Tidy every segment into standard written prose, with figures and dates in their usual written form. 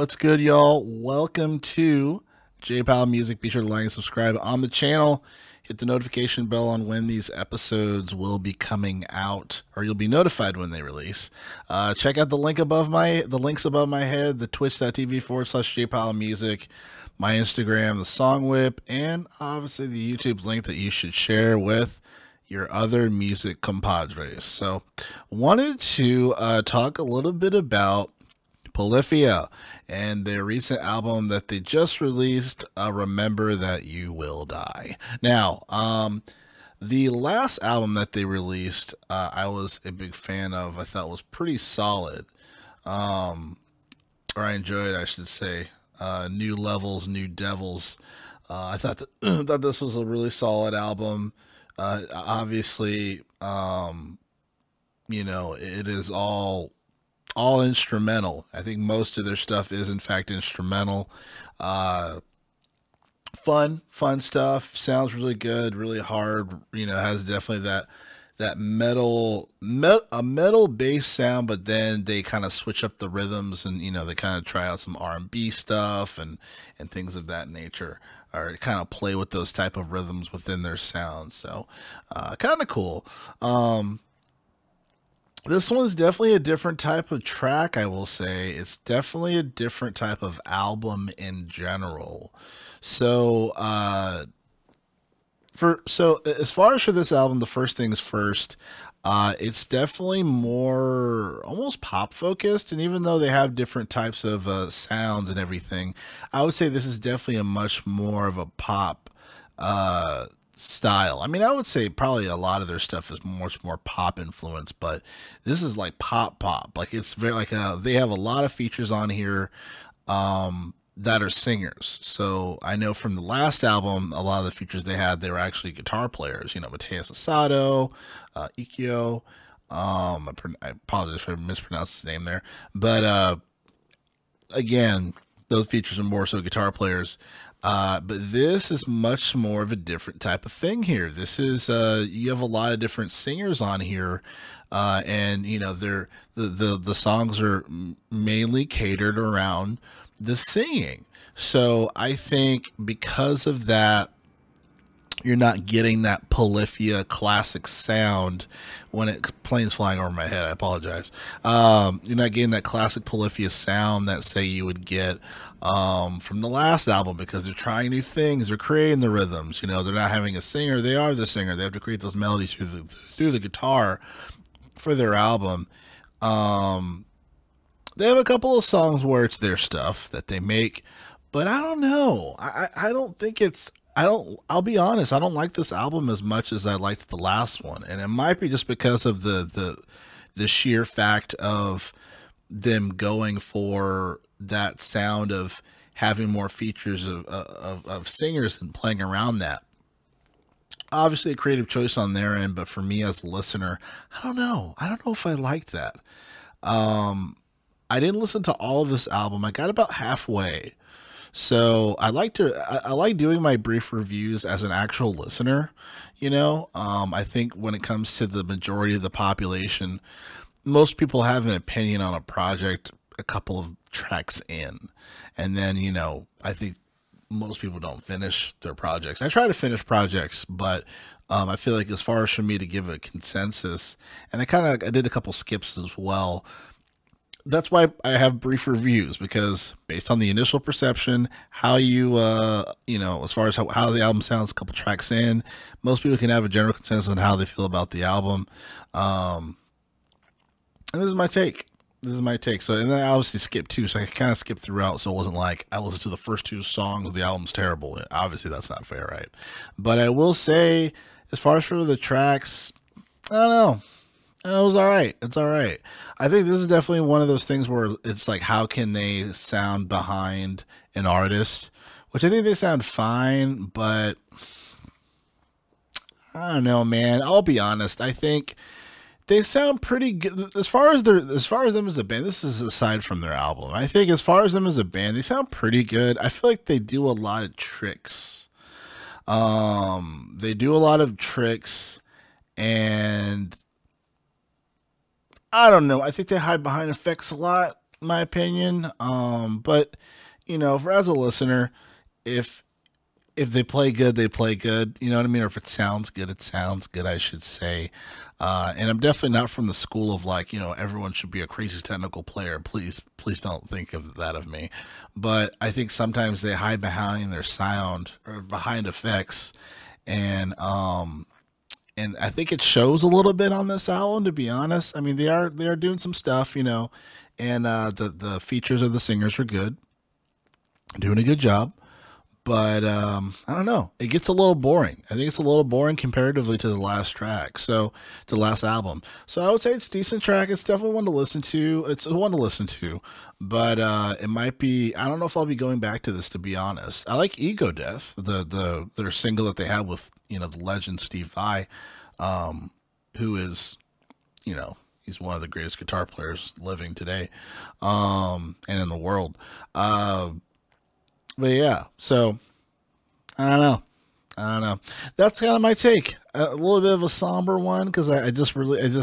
What's good, y'all? Welcome to Powell Music. Be sure to like and subscribe on the channel. Hit the notification bell on when these episodes will be coming out, or you'll be notified when they release. Check out the links above my head, the twitch.tv/JPowell Music, my Instagram, the Song Whip, and obviously the YouTube link that you should share with your other music compadres. So, wanted to talk a little bit about Polyphia and their recent album that they just released, Remember That You Will Die. Now, the last album that they released, I was a big fan of. I thought was pretty solid, or I enjoyed, I should say. New Levels, New Devils. I thought that thought this was a really solid album. Obviously, it is all instrumental. I think most of their stuff is in fact instrumental. Fun stuff. Sounds really good, really hard. Has definitely that metal bass sound, but then they kind of switch up the rhythms and they kind of try out some R&B stuff and things of that nature, or kind of play with those type of rhythms within their sound. So kind of cool. This one's definitely a different type of track, I will say. It's definitely a different type of album in general. So, as far as for this album, the first things first, it's definitely more almost pop focused. And even though they have different types of sounds and everything, I would say this is definitely a much more of a pop style. I mean, I would say probably a lot of their stuff is much more pop influenced, but this is like pop. Like it's very like they have a lot of features on here that are singers. So I know from the last album, a lot of the features they had, they were actually guitar players. Mateus Asado, Ikio. I apologize if I mispronounced his name there, but again, those features are more so guitar players. But this is much more of a different type of thing here. This is you have a lot of different singers on here, and they're the songs are mainly catered around the singing. So I think because of that, you're not getting that Polyphia classic sound when planes flying over my head. I apologize. You're not getting that classic Polyphia sound that say you would get from the last album, because they're trying new things. They're creating the rhythms. They're not having a singer. They are the singer. They have to create those melodies through the guitar for their album. They have a couple of songs where it's their stuff that they make, but I don't know. I don't think it's. I'll be honest, I don't like this album as much as I liked the last one. And it might be just because of the sheer fact of them going for that sound of having more features of singers and playing around that. Obviously a creative choice on their end, but for me as a listener, I don't know if I liked that. I didn't listen to all of this album. I got about halfway. So I like doing my brief reviews as an actual listener. I think when it comes to the majority of the population, most people have an opinion on a project a couple of tracks in, and then I think most people don't finish their projects. I try to finish projects, but I feel like as far as for me to give a consensus, and I did a couple skips as well. That's why I have brief reviews, because based on the initial perception, how you, as far as how the album sounds a couple tracks in, most people can have a general consensus on how they feel about the album. And this is my take. So, and then I obviously skipped too, so I kind of skipped throughout. So it wasn't like I listened to the first two songs, the album's terrible. Obviously that's not fair, right? But I will say, as far as for the tracks, I don't know. It was all right. It's all right. I think this is definitely one of those things where it's like, how can they sound behind an artist? Which I think they sound fine, but I don't know, man. I'll be honest. I think they sound pretty good as far as them as a band. This is aside from their album. I think as far as them as a band, they sound pretty good. I feel like they do a lot of tricks. They do a lot of tricks, and I don't know. I think they hide behind effects a lot. in my opinion. But you know, for as a listener, if they play good, they play good. You know what I mean? Or if it sounds good, it sounds good, I should say. And I'm definitely not from the school of like, you know, everyone should be a crazy technical player. Please don't think of that of me. But I think sometimes they hide behind their sound or behind effects. And I think it shows a little bit on this album, to be honest. I mean, they are doing some stuff, you know, and the features of the singers are good, doing a good job. But I don't know. It gets a little boring. I think it's a little boring comparatively to the last track. So the last album. So I would say it's a decent track. It's definitely one to listen to. It's one to listen to, but it might be. I don't know if I'll be going back to this, to be honest. I like Ego Death, their single that they had with, you know, the legend Steve Vai, who is, you know, he's one of the greatest guitar players living today, and in the world. But yeah, so I don't know. I don't know. That's kind of my take. A little bit of a somber one because I just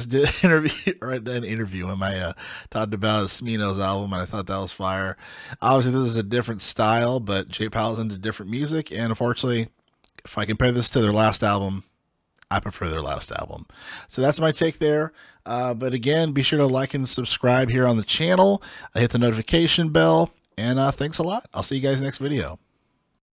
did an interview when I talked about Smino's album, and I thought that was fire. Obviously, this is a different style, but J Powell's into different music, and unfortunately, if I compare this to their last album, I prefer their last album. So that's my take there. But again, be sure to like and subscribe here on the channel. Hit the notification bell. And thanks a lot. I'll see you guys next video.